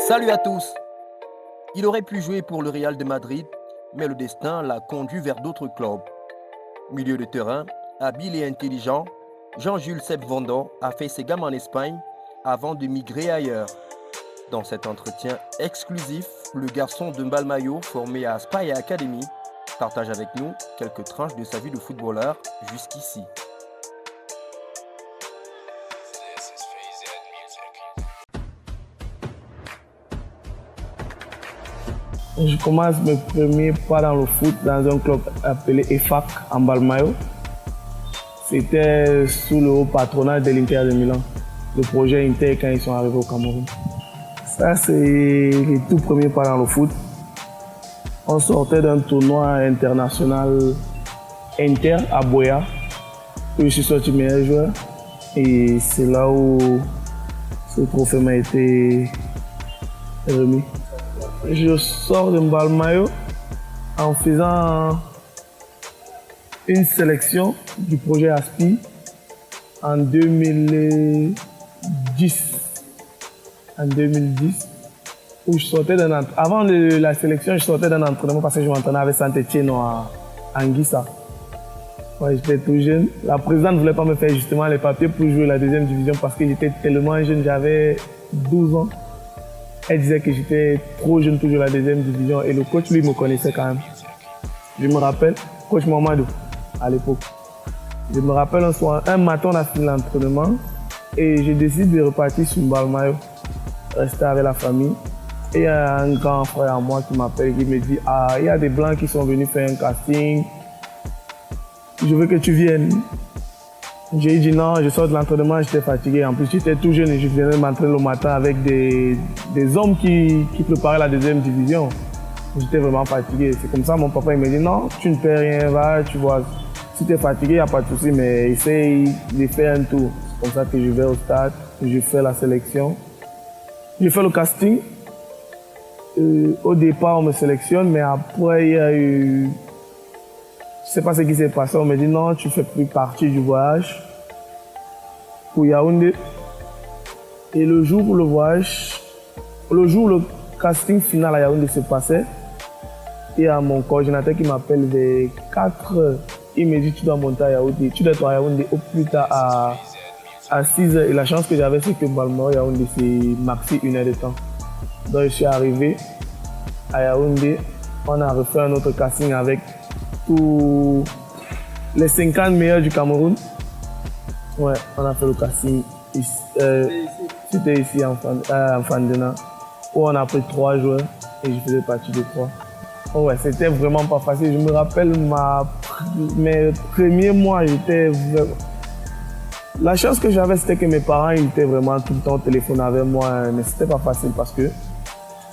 Salut à tous. Il aurait pu jouer pour le Real de Madrid, mais le destin l'a conduit vers d'autres clubs. Milieu de terrain, habile et intelligent, Jean-Jules Sepp Vendor a fait ses gammes en Espagne avant de migrer ailleurs. Dans cet entretien exclusif, le garçon de Mbalmayo, formé à Aspire Academy, partage avec nous quelques tranches de sa vie de footballeur jusqu'ici. Je commence mes premiers pas dans le foot dans un club appelé EFAC en Mbalmayo. C'était sous le haut patronage de l'Inter de Milan, le projet Inter quand ils sont arrivés au Cameroun. Ça, c'est les tout premiers pas dans le foot. On sortait d'un tournoi international Inter à Boya, où je suis sorti meilleur joueur. Et c'est là où ce trophée m'a été remis. Je sors de Mbalmayo en faisant une sélection du projet ASPI en 2010. Où je sortais avant la sélection, je sortais d'un entraînement parce que je m'entraînais avec Saint-Etienne à Anguissa. Ouais, j'étais tout jeune. La présidente ne voulait pas me faire justement les papiers pour jouer la deuxième division parce que j'étais tellement jeune, j'avais 12 ans. Elle disait que j'étais trop jeune pour jouer la deuxième division et le coach, lui, me connaissait quand même. Je me rappelle, coach Mamadou, à l'époque. Je me rappelle un matin, on a fini l'entraînement et je décide de repartir sur Mbalmayo, rester avec la famille. Et il y a un grand frère à moi qui m'appelle et qui me dit « Ah, il y a des Blancs qui sont venus faire un casting. Je veux que tu viennes. » J'ai dit non, je sors de l'entraînement, j'étais fatigué. En plus, j'étais tout jeune et je venais m'entraîner le matin avec des hommes qui préparaient la deuxième division. J'étais vraiment fatigué. C'est comme ça, mon papa il me dit non, tu ne fais rien, va, tu vois. Si tu es fatigué, il n'y a pas de souci, mais essaye de faire un tour. C'est comme ça que je vais au stade, je fais la sélection. Je fais le casting. Au départ, on me sélectionne, mais après, il y a eu... Je ne sais pas ce qui s'est passé. On me dit non, tu ne fais plus partie du voyage pour Yaoundé. Et le jour où le casting final à Yaoundé se passait, il y a mon coordinateur qui m'appelle vers 4 heures. Il me dit tu dois monter à Yaoundé. Tu dois être à Yaoundé au plus tard à 6 heures. Et la chance que j'avais, c'est que Mbalmayo Yaoundé, c'est maxi 1 heure de temps. Donc je suis arrivé à Yaoundé. On a refait un autre casting avec tous les 50 meilleurs du Cameroun. Ouais, on a fait le casting ici. C'était ici en Fandena, où on a pris 3 joueurs et je faisais partie de 3. Oh ouais, c'était vraiment pas facile. Je me rappelle mes premiers mois, la chance que j'avais, c'était que mes parents ils étaient vraiment tout le temps au téléphone avec moi, mais c'était pas facile parce que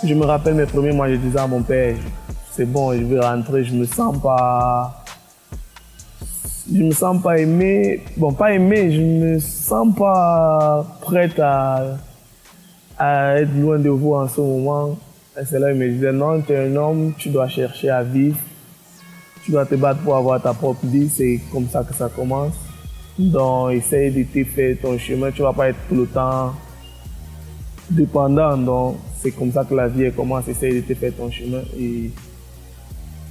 je me rappelle mes premiers mois, je disais à mon père, c'est bon, je vais rentrer, je me sens pas aimé. Bon, pas aimé, je me sens pas prête à être loin de vous en ce moment. Et c'est là qu'il me disait, non, tu es un homme, tu dois chercher à vivre. Tu dois te battre pour avoir ta propre vie, c'est comme ça que ça commence. Donc, essaye de te faire ton chemin, tu vas pas être tout le temps dépendant. Donc, c'est comme ça que la vie commence, essaye de te faire ton chemin. Et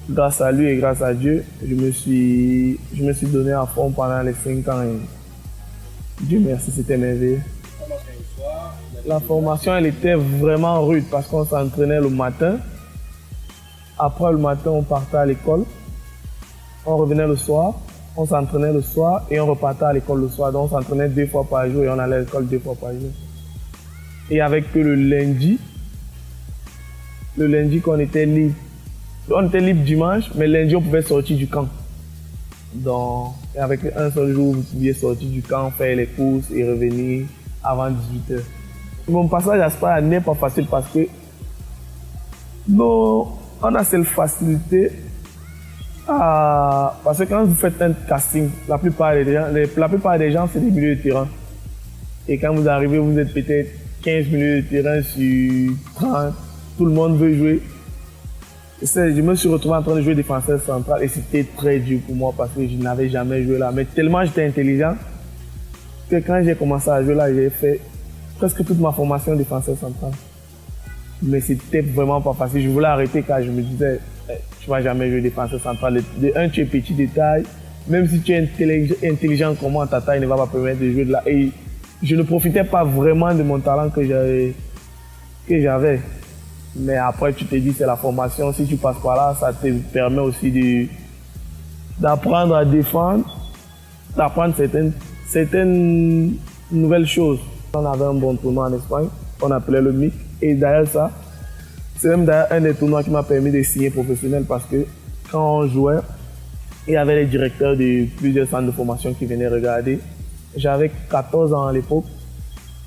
grâce à lui et grâce à Dieu, je me suis donné à fond pendant les 5 ans et Dieu merci, c'était merveilleux. La formation, elle était vraiment rude parce qu'on s'entraînait le matin. Après le matin, on partait à l'école. On revenait le soir, on s'entraînait le soir et on repartait à l'école le soir. Donc on s'entraînait 2 fois par jour et on allait à l'école 2 fois par jour. Et avec que le lundi qu'on était libre. On était libre dimanche, mais lundi, on pouvait sortir du camp. Donc, avec un seul jour, vous pouviez sortir du camp, faire les courses et revenir avant 18 h. Mon passage à Aspire n'est pas facile parce que on a cette facilité parce que quand vous faites un casting, la plupart des gens, c'est des milieux de terrain. Et quand vous arrivez, vous êtes peut-être 15 milieux de terrain sur 30. Tout le monde veut jouer. Je me suis retrouvé en train de jouer défenseur central et c'était très dur pour moi parce que je n'avais jamais joué là. Mais tellement j'étais intelligent que quand j'ai commencé à jouer là, j'ai fait presque toute ma formation défenseur central. Mais c'était vraiment pas facile. Je voulais arrêter car je me disais, tu vas jamais jouer défenseur central. De un, tu es petit de taille. Même si tu es intelligent comme moi, ta taille ne va pas permettre de jouer de là. Et je ne profitais pas vraiment de mon talent que j'avais. Mais après, tu te dis, c'est la formation. Si tu passes par là, ça te permet aussi d'apprendre à défendre, d'apprendre certaines nouvelles choses. On avait un bon tournoi en Espagne, on appelait le MIC. Et derrière ça, c'est même d'ailleurs un des tournois qui m'a permis de signer professionnel parce que quand on jouait, il y avait les directeurs de plusieurs centres de formation qui venaient regarder. J'avais 14 ans à l'époque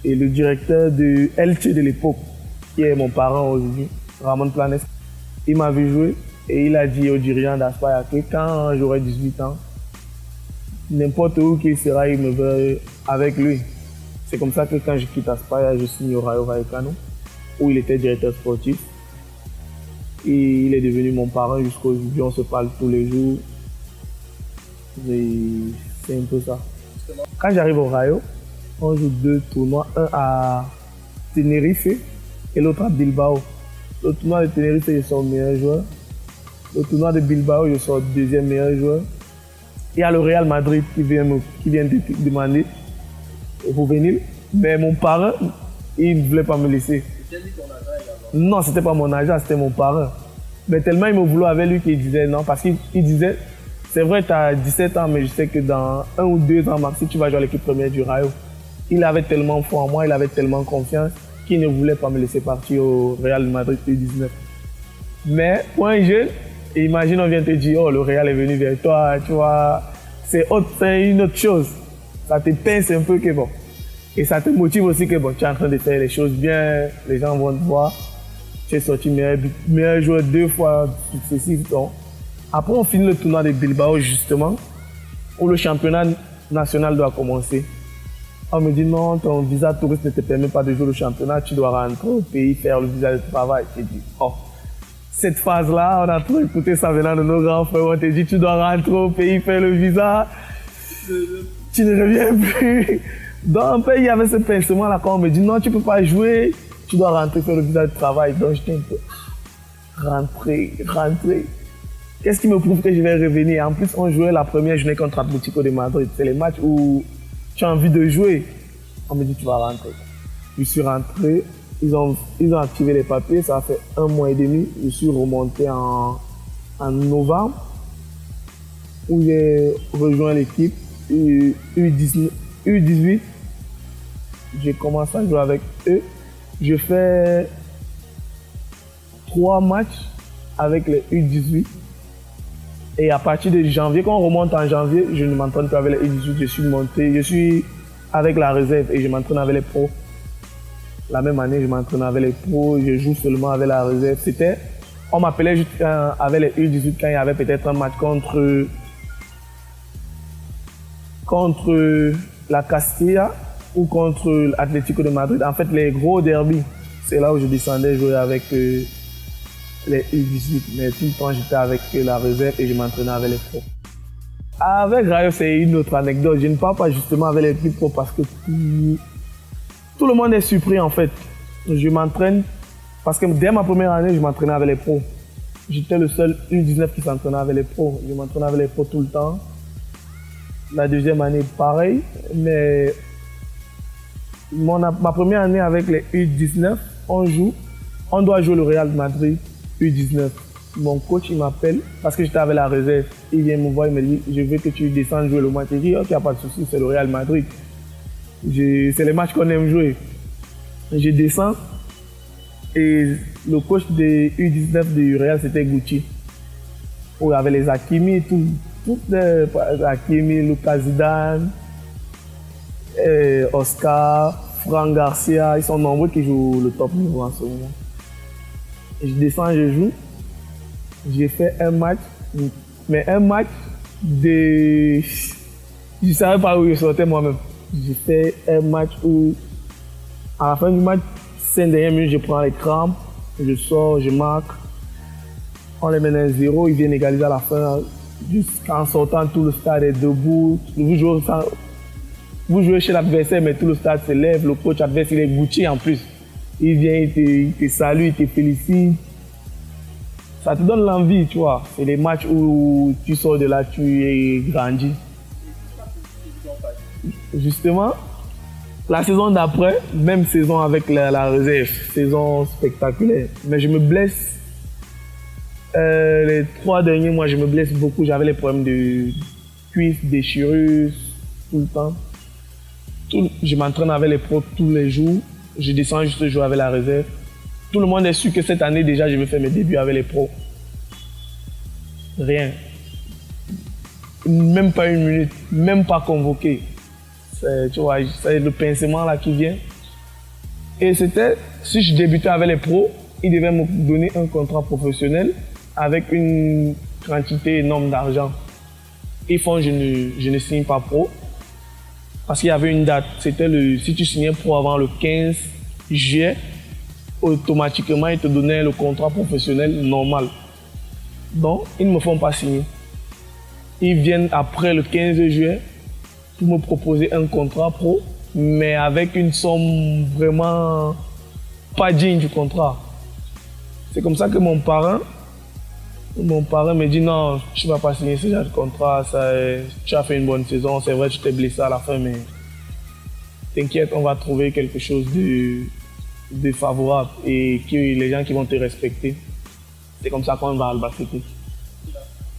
et le directeur de Elche de l'époque, qui est mon parent aujourd'hui, Ramon Planes, il m'a vu jouer et il a dit au dirigeant d'Aspire que quand j'aurai 18 ans, n'importe où qu'il sera, il me veut avec lui. C'est comme ça que quand je quitte Aspire, je signe au Rayo Vallecano, où il était directeur sportif. Et il est devenu mon parent jusqu'à aujourd'hui, on se parle tous les jours. Et c'est un peu ça. Quand j'arrive au Rayo, on joue 2 tournois, un à Tenerife et l'autre à Bilbao. Le tournoi de Tenerife, je sors meilleur joueur. Le tournoi de Bilbao, je sors deuxième meilleur joueur. Il y a le Real Madrid qui vient de demander pour venir, mais mon parent, il ne voulait pas me laisser. C'était lui ton agent également? Non, c'était pas mon agent, c'était mon parent. Mais tellement il me voulait avec lui qu'il disait non, parce qu'il disait, c'est vrai, tu as 17 ans, mais je sais que dans 1 ou 2 ans maxi, tu vas jouer à l'équipe première du Rayo. Il avait tellement foi en moi, il avait tellement confiance qu'il ne voulait pas me laisser partir au Real Madrid U19. Mais pour un jeune, imagine on vient te dire, oh le Real est venu vers toi, tu vois, c'est une autre chose. Ça te pince un peu que bon. Et ça te motive aussi que bon, tu es en train de faire les choses bien, les gens vont te voir. Tu es sorti meilleur joueur 2 fois successifs. Donc. Après, on finit le tournoi de Bilbao justement, où le championnat national doit commencer. On me dit non, ton visa touriste ne te permet pas de jouer le championnat, tu dois rentrer au pays, faire le visa de travail. Je dis, oh, cette phase-là, on a trop écouté ça venant de nos grands frères. On te dit, tu dois rentrer au pays, faire le visa, tu ne reviens plus. Donc, il y avait ce pincement-là quand on me dit, non, tu ne peux pas jouer, tu dois rentrer, faire le visa de travail. Donc, j'étais un peu, rentrer. Qu'est-ce qui me prouve que je vais revenir? En plus, on jouait la première journée contre Atlético de Madrid. C'est les matchs où tu as envie de jouer. On me dit, tu vas rentrer. Je suis rentré. Ils ont activé les papiers. Ça a fait 1 mois et demi. Je suis remonté en novembre, où j'ai rejoint l'équipe U18. J'ai commencé à jouer avec eux. Je fais 3 matchs avec les U18. Et à partir de janvier, quand on remonte en janvier, je ne m'entraîne qu'avec les U18. Je suis avec la réserve et je m'entraîne avec les pros. La même année, je m'entraîne avec les pros, je joue seulement avec la réserve. On m'appelait juste avec les U18 quand il y avait peut-être un match contre la Castilla ou contre l'Atlético de Madrid. En fait, les gros derbys, c'est là où je descendais jouer avec les U18. Mais tout le temps, j'étais avec la réserve et je m'entraînais avec les pros. Avec Rayo, c'est une autre anecdote. Je ne parle pas justement avec les plus pros parce que tout le monde est surpris en fait. Je m'entraîne parce que dès ma première année, je m'entraînais avec les pros. J'étais le seul U19 qui s'entraînait avec les pros. Je m'entraînais avec les pros tout le temps. La deuxième année, pareil. Mais ma première année avec les U19, on doit jouer le Real Madrid U19. Mon coach, il m'appelle parce que j'étais avec la réserve. Il vient me voir, il me dit, je veux que tu descendes jouer le match. Je dis, ok, il n'y a pas de souci, c'est le Real Madrid. C'est les matchs qu'on aime jouer. Je descends et le coach des U19 du Real, c'était Gucci. Où il y avait les Hakimi, tous les Hakimi, Lucas Zidane, Oscar, Franck Garcia, ils sont nombreux qui jouent le top niveau en ce moment. Je descends, je joue. J'ai fait un match, mais un match de... Je ne savais pas où je sortais moi-même. J'ai fait un match où, à la fin du match, 5 dernières minutes, je prends les crampes, je sors, je marque. On les mène à 0, ils viennent égaliser à la fin. Jusqu'en sortant, tout le stade est debout. Vous jouez chez l'adversaire, mais tout le stade se lève. Le coach adversaire, il est Gucci en plus. Il vient, il te salue, il te félicite. Ça te donne l'envie, tu vois. C'est les matchs où tu sors de là, tu es grandi. Justement, la saison d'après, même saison avec la réserve, saison spectaculaire. Mais je me blesse. Les 3 derniers mois, je me blesse beaucoup. J'avais les problèmes de cuisses, déchirures, tout le temps. Je m'entraîne avec les pros tous les jours. Je descends juste jouer avec la réserve. Tout le monde est sûr que cette année déjà, je vais faire mes débuts avec les pros. Rien. Même pas une minute, même pas convoqué. Tu vois, c'est le pincement là qui vient. Et c'était, si je débutais avec les pros, ils devaient me donner un contrat professionnel avec une quantité énorme d'argent. Ils font, je ne signe pas pro. Parce qu'il y avait une date. C'était si tu signais pro avant le 15 juillet, automatiquement, ils te donnaient le contrat professionnel normal. Donc, ils ne me font pas signer. Ils viennent après le 15 juillet pour me proposer un contrat pro, mais avec une somme vraiment pas digne du contrat. C'est comme ça que mon parrain me dit non, tu ne vas pas signer ce genre de contrat, tu as fait une bonne saison, c'est vrai, tu t'es blessé à la fin, mais t'inquiète, on va trouver quelque chose de favorable et que les gens qui vont te respecter. C'est comme ça qu'on va à Albacete.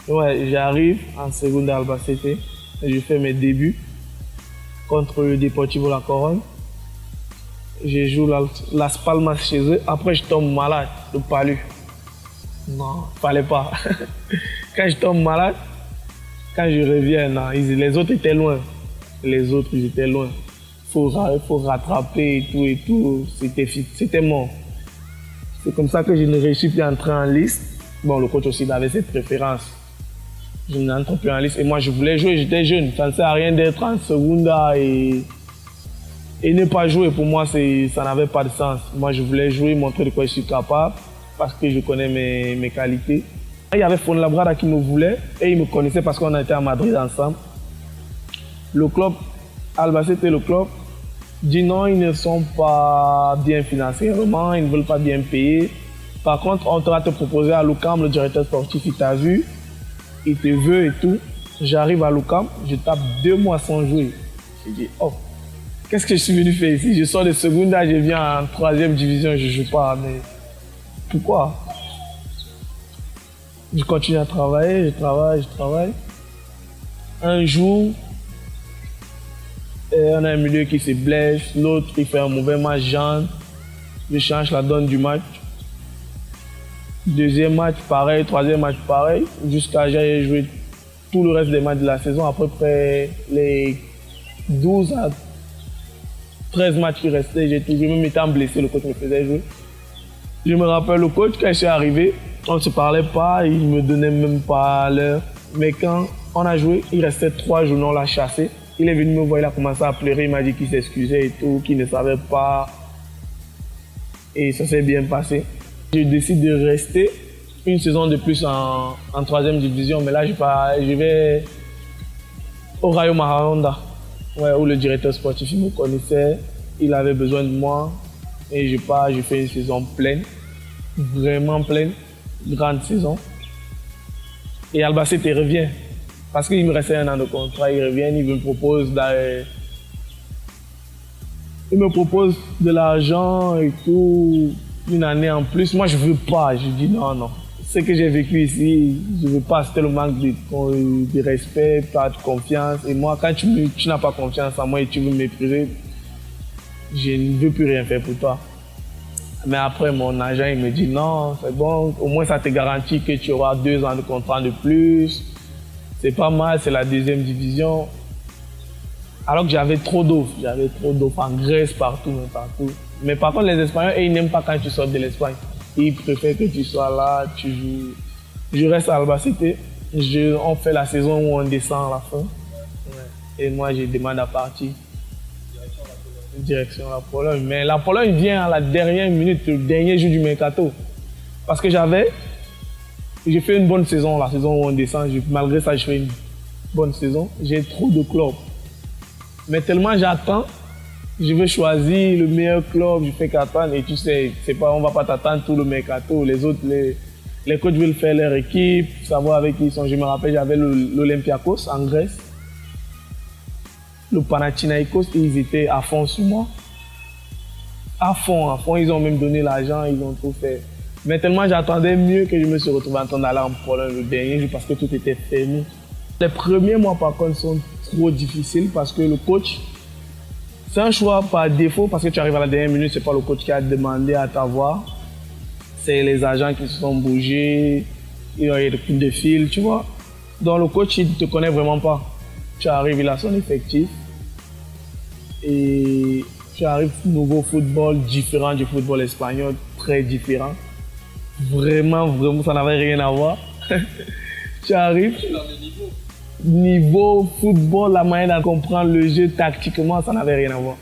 Ouais, j'arrive en seconde à Albacete et je fais mes débuts contre le Deportivo La Corogne. Je joue Las Palmas chez eux. Après, je tombe malade, le palu. Non, fallait pas. Quand je tombe malade, quand je reviens, non, les autres étaient loin. Les autres, ils étaient loin. Faut rattraper et tout. C'était mort. C'est comme ça que je ne réussis plus à entrer en liste. Bon, le coach aussi avait ses préférences. Je n'entre plus en liste. Et moi, je voulais jouer, j'étais jeune. Ça ne sert à rien d'être en seconda et ne pas jouer. Pour moi, ça n'avait pas de sens. Moi, je voulais jouer, montrer de quoi je suis capable parce que je connais mes qualités. Il y avait Fuenlabrada qui me voulait et il me connaissait parce qu'on était à Madrid ensemble. Le club, Albacete et le club, dit non, ils ne sont pas bien financièrement, ils ne veulent pas bien payer. Par contre, on va te proposer à l'UQAM, le directeur sportif, il t'a vu, il te veut et tout. J'arrive à l'UQAM, je tape 2 mois sans jouer. Je dis, oh, qu'est-ce que je suis venu faire ici? Je sors de seconda, je viens en 3e division, je ne joue pas. Mais pourquoi? Je continue à travailler, je travaille. Un jour, on a un milieu qui se blesse, l'autre il fait un mauvais match, je change la donne du match. 2e match pareil, 3e match pareil, jusqu'à j'ai joué tout le reste des matchs de la saison, à peu près les 12 à 13 matchs qui restaient, j'ai toujours même étant blessé, le coach me faisait jouer. Je me rappelle le coach, quand je suis arrivé, on ne se parlait pas, il ne me donnait même pas l'heure. Mais quand on a joué, il restait 3 jours, on l'a chassé. Il est venu me voir, il a commencé à pleurer, il m'a dit qu'il s'excusait et tout, qu'il ne savait pas. Et ça s'est bien passé. Je décide de rester une saison de plus en 3e division, mais là je vais au Rayo Majadahonda, ouais, où le directeur sportif il me connaissait, il avait besoin de moi et je fais une saison pleine, vraiment pleine, grande saison. Et Albacete revient. Parce qu'il me restait 1 an de contrat, il revient, il me propose de l'argent et tout, 1 année en plus. Moi, je ne veux pas. Je dis non. Ce que j'ai vécu ici, je ne veux pas. C'était le manque de respect, pas de confiance. Et moi, quand tu n'as pas confiance en moi et tu veux me mépriser, je ne veux plus rien faire pour toi. Mais après, mon agent, il me dit non, c'est bon, au moins ça te garantit que tu auras 2 ans de contrat de plus. C'est pas mal, c'est la 2e division. Alors que j'avais trop d'offres en Grèce, partout. Mais par contre, les Espagnols, ils n'aiment pas quand tu sors de l'Espagne. Ils préfèrent que tu sois là, tu joues. Je reste à Albacete. On fait la saison où on descend à la fin. Et moi, je demande à partir. Direction la Pologne. Mais la Pologne vient à la dernière minute, le dernier jour du mercato. Parce que j'ai fait une bonne saison, la saison où on descend. Malgré ça, je fais une bonne saison. J'ai trop de clubs. Mais tellement j'attends, Je veux choisir le meilleur club, je fais qu'attendre et tu sais, c'est pas, on va pas t'attendre tout le mercato. Les autres, les coachs veulent faire leur équipe, savoir avec qui ils sont. Je me rappelle, j'avais l'Olympiakos en Grèce, le Panathinaikos, ils étaient à fond sur moi. À fond, ils ont même donné l'argent, ils ont tout fait. Mais tellement j'attendais mieux que je me suis retrouvé en train d'aller en Pologne le dernier jour parce que tout était fermé. Les premiers mois par contre sont trop difficiles parce que le coach, c'est un choix par défaut parce que tu arrives à la dernière minute, c'est pas le coach qui a demandé à t'avoir. C'est les agents qui se sont bougés, il y a des coups de fil, tu vois. Donc le coach, il ne te connaît vraiment pas. Tu arrives, il a son effectif. Et tu arrives, nouveau football différent du football espagnol, très différent. Vraiment, ça n'avait rien à voir. Tu arrives, niveau football, la manière de comprendre le jeu tactiquement, ça n'avait rien à voir.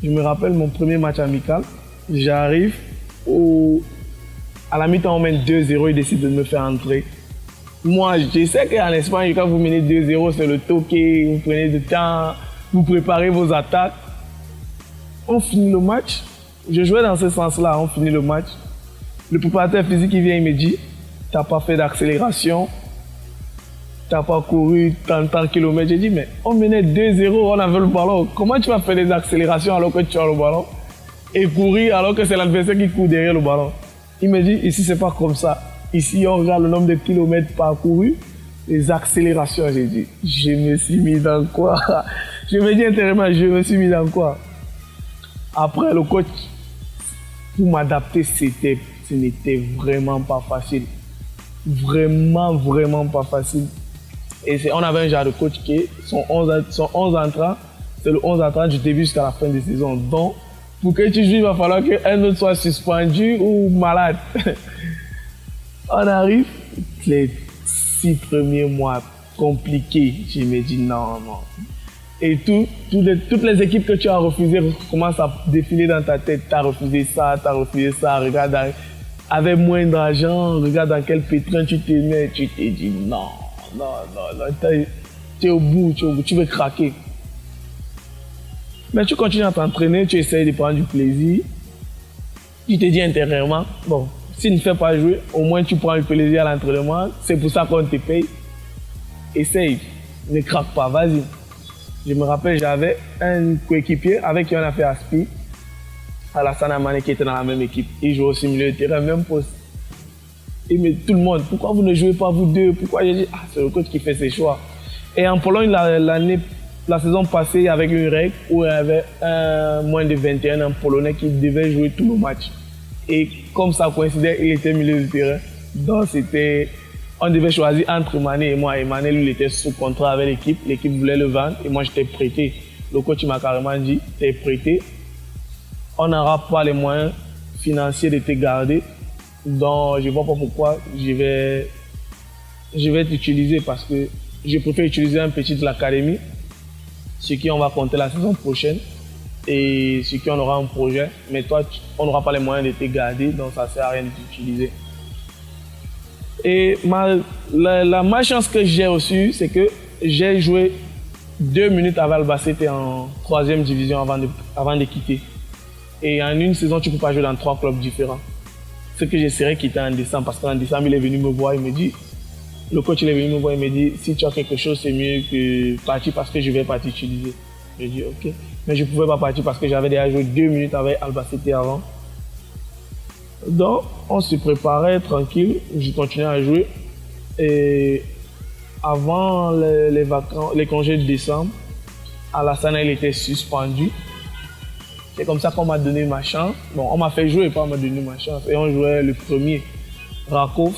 Je me rappelle mon premier match amical, j'arrive, à la mi-temps on mène 2-0, ils décident de me faire entrer. Moi, je sais qu'en Espagne, quand vous menez 2-0, c'est le toqué, vous prenez du temps, vous préparez vos attaques. On finit le match, je jouais dans ce sens-là, on finit le match. Le préparateur physique il vient, il me dit, t'as pas fait d'accélération, t'as pas couru tant de kilomètres. J'ai dit, mais on menait 2-0, on avait le ballon. Comment tu vas faire des accélérations alors que tu as le ballon et courir alors que c'est l'adversaire qui court derrière le ballon? Il me dit, ici c'est pas comme ça. Ici on regarde le nombre de kilomètres parcourus, les accélérations. J'ai dit, je me suis mis dans quoi? Je me dis intérieurement, je me suis mis dans quoi? Après le coach, pour m'adapter, ce n'était vraiment pas facile. Vraiment pas facile. Et on avait un genre de coach qui est son 11 entrants, c'est le 11 entrants du début jusqu'à la fin de saison. Donc, pour que tu joues, il va falloir qu'un autre soit suspendu ou malade. On arrive, les 6 premiers mois compliqués, je me dis non. Et toutes les équipes que tu as refusées commencent à défiler dans ta tête. Tu as refusé ça, regarde, avec moins d'argent, regarde dans quel pétrin tu te mets. Tu te dis non, tu es au bout, tu veux craquer. Mais tu continues à t'entraîner, tu essayes de prendre du plaisir. Tu te dis intérieurement, bon, s'il ne fait pas jouer, au moins tu prends du plaisir à l'entraînement. C'est pour ça qu'on te paye. Essaye, ne craque pas, vas-y. Je me rappelle, j'avais un coéquipier avec qui on a fait Aspi, Alassane Amane, qui était dans la même équipe. Il jouait aussi milieu de terrain, même poste. Il me dit, tout le monde, pourquoi vous ne jouez pas vous deux? Pourquoi? J'ai dit, c'est le coach qui fait ses choix. Et en Pologne, la saison passée, il y avait une règle où il y avait un moins de 21 ans polonais qui devait jouer tout le match. Et comme ça coïncidait, il était milieu de terrain. Donc on devait choisir entre Mané et moi. Et Mané, lui, il était sous contrat avec l'équipe. L'équipe voulait le vendre et moi, j'étais prêté. Le coach m'a carrément dit, t'es prêté. On n'aura pas les moyens financiers de te garder. Donc, je ne vois pas pourquoi je vais t'utiliser parce que je préfère utiliser un petit de l'académie, sur qui on va compter la saison prochaine et sur qui on aura un projet. Mais toi, on n'aura pas les moyens de te garder, donc ça ne sert à rien de t'utiliser. Et la malchance que j'ai reçue, c'est que j'ai joué 2 minutes avec Albacete en 3e division avant de quitter. Et en une saison, tu ne peux pas jouer dans 3 clubs différents. Ce que j'essaierai quitter en décembre, parce qu'en décembre, il est venu me voir, il me dit, le coach il est venu me voir, il me dit, si tu as quelque chose, c'est mieux que partir parce que je ne vais pas t'utiliser. Je dis, ok. Mais je ne pouvais pas partir parce que j'avais déjà joué 2 minutes avec Albacete avant. Donc, on se préparait tranquille, je continuais à jouer. Et avant les congés de décembre, Alassane, il était suspendu. C'est comme ça qu'on m'a donné ma chance. Bon, on m'a fait jouer et pas on m'a donné ma chance. Et on jouait le premier. Rakov,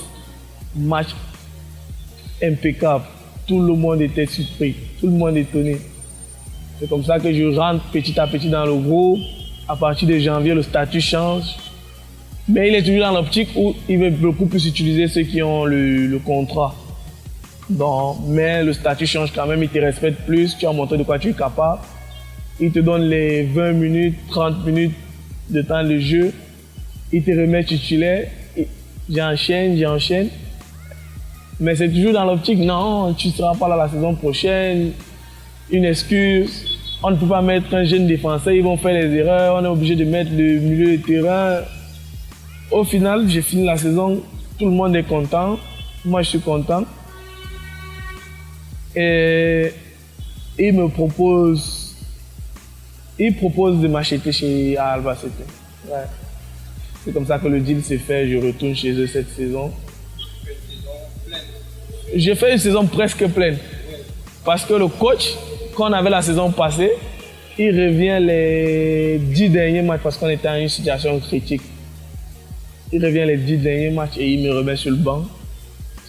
match impeccable. Tout le monde était surpris, tout le monde étonné. C'est comme ça que je rentre petit à petit dans le groupe. À partir de janvier, le statut change. Mais il est toujours dans l'optique où il veut beaucoup plus utiliser ceux qui ont le contrat. Donc, mais le statut change quand même, il te respecte plus, tu as montré de quoi tu es capable. Il te donne les 20 minutes, 30 minutes de temps de jeu. Il te remet titulaire. J'enchaîne. Mais c'est toujours dans l'optique, non, tu ne seras pas là la saison prochaine. Une excuse. On ne peut pas mettre un jeune défenseur, ils vont faire les erreurs, on est obligé de mettre le milieu de terrain. Au final, j'ai fini la saison, tout le monde est content, moi je suis content. Et il propose de m'acheter chez Albacete. Ouais. C'est comme ça que le deal s'est fait, je retourne chez eux cette saison. J'ai fait une saison presque pleine. Parce que le coach, qu'on avait la saison passée, il revient les 10 derniers matchs parce qu'on était en une situation critique. Il revient les 10 derniers matchs et il me remet sur le banc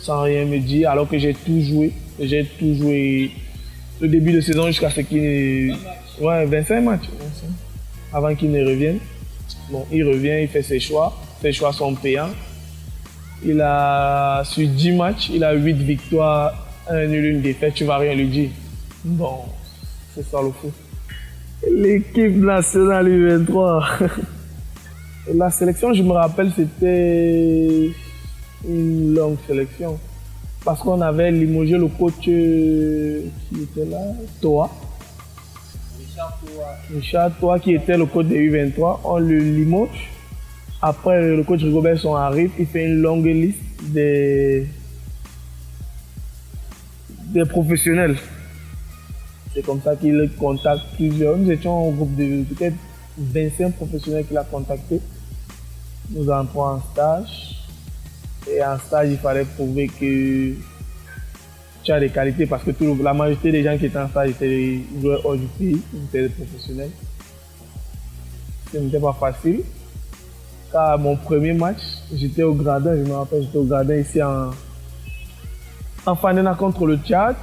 sans rien me dire alors que j'ai tout joué. J'ai tout joué le début de saison jusqu'à ce qu'il ne... Ouais, 25 matchs. 25. Avant qu'il ne revienne. Bon, il revient, il fait ses choix. Ses choix sont payants. Il a, sur 10 matchs, il a 8 victoires, 1 nul, 1 défaite. Tu vas rien lui dire. Bon, c'est ça le foot. L'équipe nationale U23. La sélection, je me rappelle, c'était une longue sélection. Parce qu'on avait limogé le coach qui était là, Toa. Richard Toa, qui était le coach des U23. On le limoge. Après, le coach Rigobert arrive, il fait une longue liste des professionnels. C'est comme ça qu'il contacte plusieurs. Nous étions un groupe de peut-être 25 professionnels qu'il a contactés. Nous entrons en stage. Et en stage, il fallait prouver que tu as des qualités parce que la majorité des gens qui étaient en stage étaient des joueurs hors du pays, ils étaient des professionnels. Ce n'était pas facile. Car mon premier match, j'étais au gradin, je me rappelle, j'étais au gradin ici en Fanena contre le Tchad.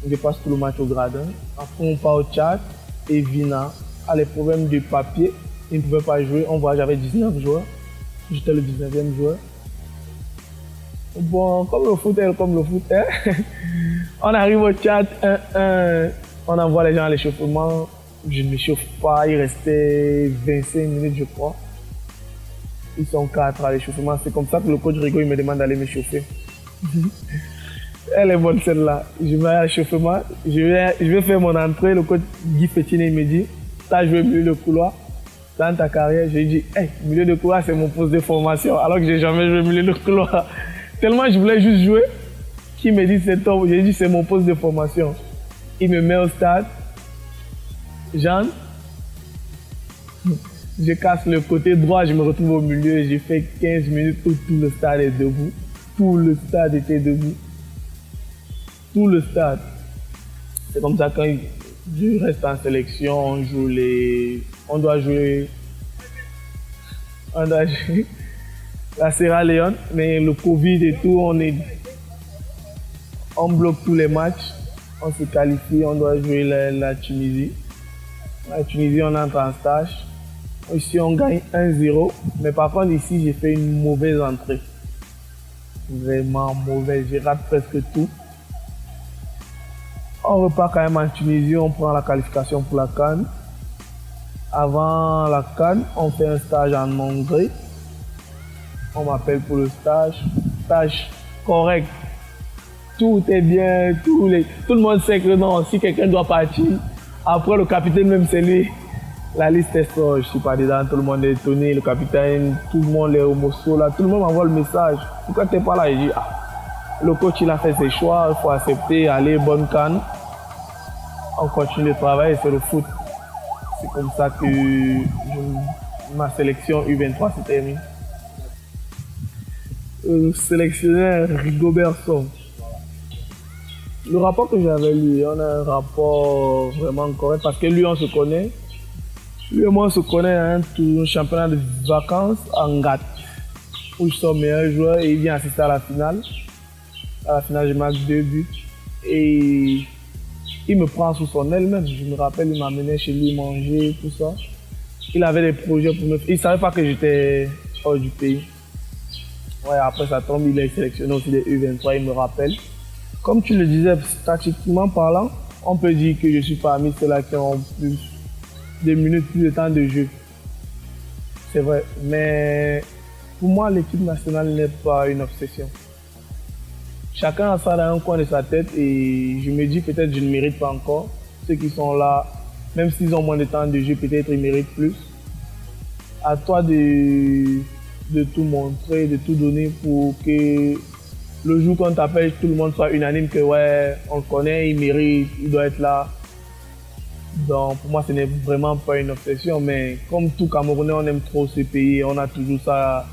Je passe tout le match au gradin. Après, on part au Tchad et Vina a les problèmes de papier. Il ne pouvait pas jouer. On voit, j'avais 19 joueurs. J'étais le 19e joueur. Bon, comme le foot est, on arrive au Tchad 1-1. On envoie les gens à l'échauffement. Je ne m'échauffe pas. Il restait 25 minutes, je crois. Ils sont 4 à l'échauffement. C'est comme ça que le coach Rigo il me demande d'aller m'échauffer. Elle est bonne celle-là. Je vais à l'échauffement. Je vais faire mon entrée. Le coach Guy Fétiné me dit, tu as joué milieu de couloir dans ta carrière. Je lui dis, hey, milieu de couloir, c'est mon poste de formation. Alors que j'ai jamais joué milieu de couloir. Tellement je voulais juste jouer, qu'il me dit c'est top. J'ai dit c'est mon poste de formation. Il me met au stade. Jean, je casse le côté droit, je me retrouve au milieu. J'ai fait 15 minutes où tout le stade est debout. Tout le stade était debout. Tout le stade. C'est comme ça quand je reste en sélection, on doit jouer la Sierra Leone, mais le Covid et tout, on bloque tous les matchs, on se qualifie, on doit jouer la Tunisie. La Tunisie, on entre en stage. Ici, on gagne 1-0, mais par contre, ici, j'ai fait une mauvaise entrée. Vraiment mauvaise, je rate presque tout. On repart quand même en Tunisie, on prend la qualification pour la CAN. Avant la CAN, on fait un stage en Hongrie. On m'appelle pour le stage correct. Tout est bien, tout le monde sait que non, si quelqu'un doit partir, après le capitaine même c'est lui. La liste est sortie, je suis pas dedans, tout le monde est étonné, le capitaine, tout le monde est au morceau là, tout le monde m'envoie le message. Pourquoi t'es pas là? Je dis, le coach il a fait ses choix, il faut accepter, aller, bonne CAN. On continue le travail, c'est le foot. C'est comme ça que ma sélection U23 s'est terminée. Le sélectionneur Rigobert. Le rapport que j'avais lu, on a un rapport vraiment correct parce que lui on se connaît. Lui et moi on se connaît à un championnat de vacances en GAT où je suis meilleur joueur et il vient assister à la finale. À la finale, je marque 2 buts et il me prend sous son aile même. Je me rappelle, il m'amenait chez lui manger, tout ça. Il avait des projets pour me... Il ne savait pas que j'étais hors du pays. Ouais, après ça tombe, il est sélectionné aussi des U23, il me rappelle. Comme tu le disais, statistiquement parlant, on peut dire que je suis parmi ceux-là qui ont plus de minutes, plus de temps de jeu. C'est vrai, mais pour moi, l'équipe nationale n'est pas une obsession. Chacun a ça dans un coin de sa tête et je me dis peut-être que je ne mérite pas encore. ceux qui sont là, même s'ils ont moins de temps de jeu, peut-être ils méritent plus. À toi de tout montrer, de tout donner pour que le jour qu'on t'appelle, tout le monde soit unanime que ouais, on le connaît, il mérite, il doit être là. Donc pour moi, ce n'est vraiment pas une obsession, mais comme tout Camerounais, on aime trop ce pays, on a toujours ça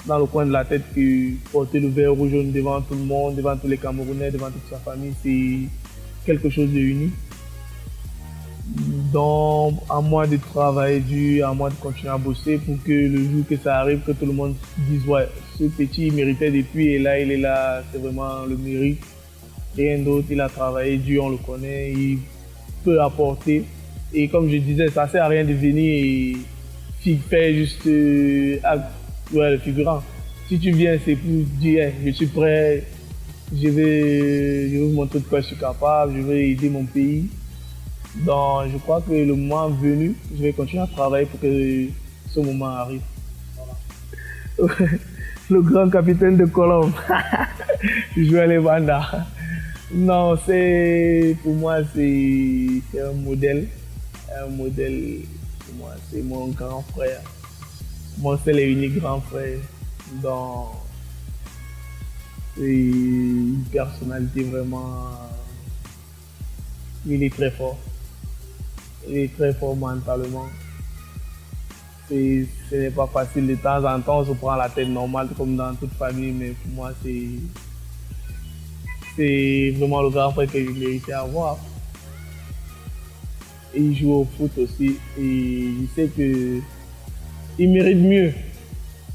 dans le coin de la tête que porter le vert rouge jaune devant tout le monde, devant tous les Camerounais, devant toute sa famille, c'est quelque chose de unique. Donc, à moi de travailler dur, à moi de continuer à bosser pour que le jour que ça arrive, que tout le monde dise ouais, ce petit il méritait depuis et là il est là, c'est vraiment le mérite. Rien d'autre, il a travaillé dur, on le connaît, il peut apporter. Et comme je disais, ça sert à rien de venir et faire juste le figurant. Si tu viens, c'est pour dire hey, je suis prêt, je vais vous montrer de quoi je suis capable, je vais aider mon pays. Donc, je crois que le moment venu, je vais continuer à travailler pour que ce moment arrive. Voilà. Le grand capitaine de Colombe, Joël Banda. Non, pour moi, c'est un modèle. Un modèle, pour moi, c'est mon grand frère. Mon seul et unique grand frère. Donc, c'est une personnalité vraiment. Il est très fort. Il est très fort mentalement. Ce n'est pas facile. De temps en temps, on se prend la tête normale comme dans toute famille, mais pour moi, c'est vraiment le grand frère que je méritais avoir. Et il joue au foot aussi. Et je sais qu'il mérite mieux.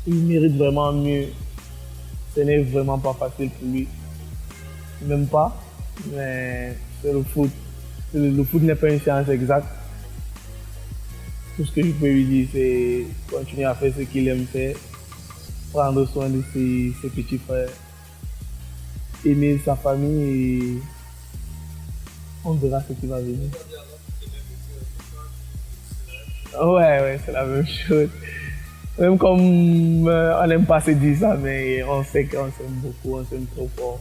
Il mérite vraiment mieux. Ce n'est vraiment pas facile pour lui. Même pas. Mais c'est le foot. Le foot n'est pas une science exacte. Tout ce que je peux lui dire, c'est continuer à faire ce qu'il aime faire, prendre soin de ses petits frères, aimer sa famille et on verra ce qui va venir. Ouais, c'est la même chose. Même comme on n'aime pas se dire ça, mais on sait qu'on s'aime beaucoup, on s'aime trop fort.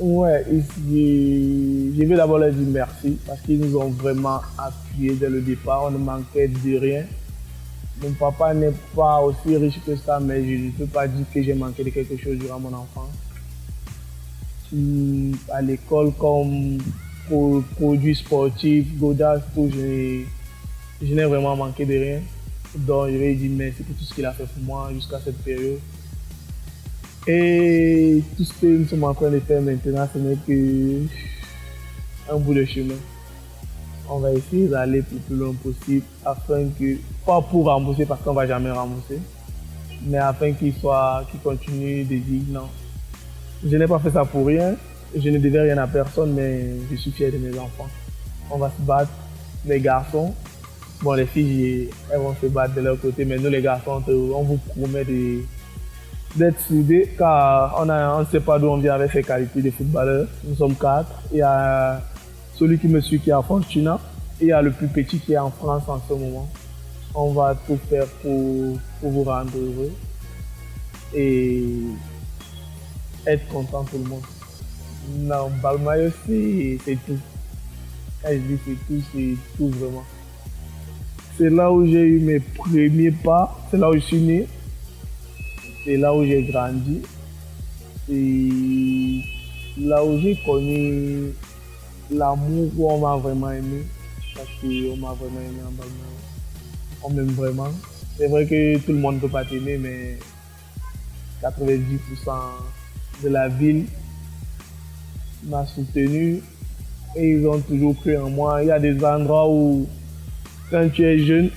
Ouais, je veux d'abord leur dire merci parce qu'ils nous ont vraiment appuyés dès le départ. On ne manquait de rien. Mon papa n'est pas aussi riche que ça, mais je ne peux pas dire que j'ai manqué de quelque chose durant mon enfance. À l'école, comme produits sportifs, Godas, tout, je n'ai vraiment manqué de rien. Donc je vais lui dire merci pour tout ce qu'il a fait pour moi jusqu'à cette période. Et tout ce que nous sommes en train de faire maintenant, ce n'est qu'un bout de chemin. On va essayer d'aller le plus loin possible afin que, pas pour rembourser parce qu'on ne va jamais rembourser, mais afin qu'il continue de dire non. Je n'ai pas fait ça pour rien, je ne devais rien à personne, mais je suis fier de mes enfants. On va se battre, les garçons. Bon, les filles, elles vont se battre de leur côté, mais nous les garçons, on vous promet d'être soudés car on ne sait pas d'où on vient avec ses qualités de footballeur. Nous sommes 4. Il y a celui qui me suit qui est à Fortuna et il y a le plus petit qui est en France en ce moment. On va tout faire pour vous rendre heureux et être content tout le monde. Non, Balmayo c'est tout. Quand je dis c'est tout vraiment. C'est là où j'ai eu mes premiers pas, c'est là où je suis né. C'est là où j'ai grandi. C'est là où j'ai connu l'amour où on m'a vraiment aimé. Parce qu'on m'a vraiment aimé en Balmain. On m'aime vraiment. C'est vrai que tout le monde ne peut pas t'aimer, mais 90% de la ville m'a soutenu et ils ont toujours cru en moi. Il y a des endroits où, quand tu es jeune,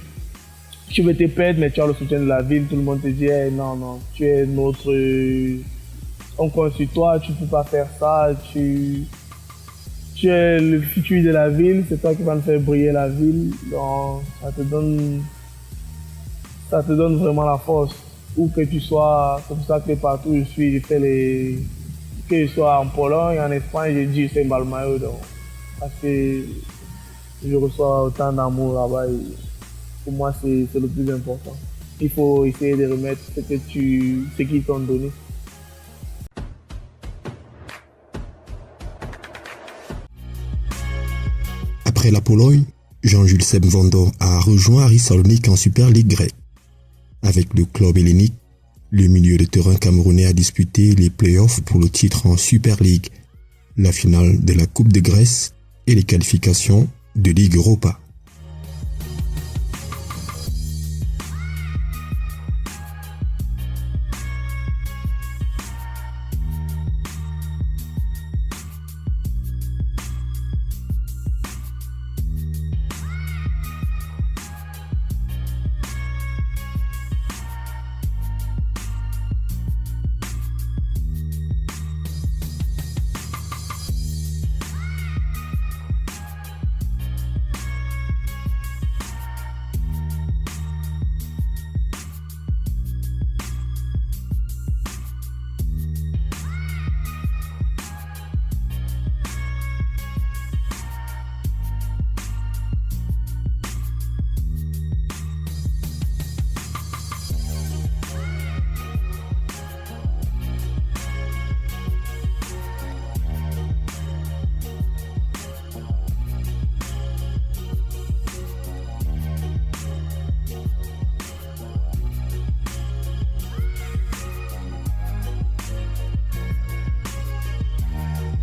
tu veux te perdre, mais tu as le soutien de la ville. Tout le monde te dit hey, non, tu es notre. On compte sur toi, tu ne peux pas faire ça. Tu es le futur de la ville, c'est toi qui vas nous faire briller la ville. Donc, ça te donne vraiment la force. Où que tu sois, c'est pour ça que partout où je suis, je fais que je sois en Pologne, en Espagne, je dis c'est Balmayo. Parce que je reçois autant d'amour là-bas. Pour moi, c'est le plus important. Il faut essayer de remettre ce qu'ils t'ont donné. Après la Pologne, Jean-Jules Seb Vondor a rejoint Aris Salonique en Super League grecque. Avec le club hellénique, le milieu de terrain camerounais a disputé les playoffs pour le titre en Super League, la finale de la Coupe de Grèce et les qualifications de Ligue Europa.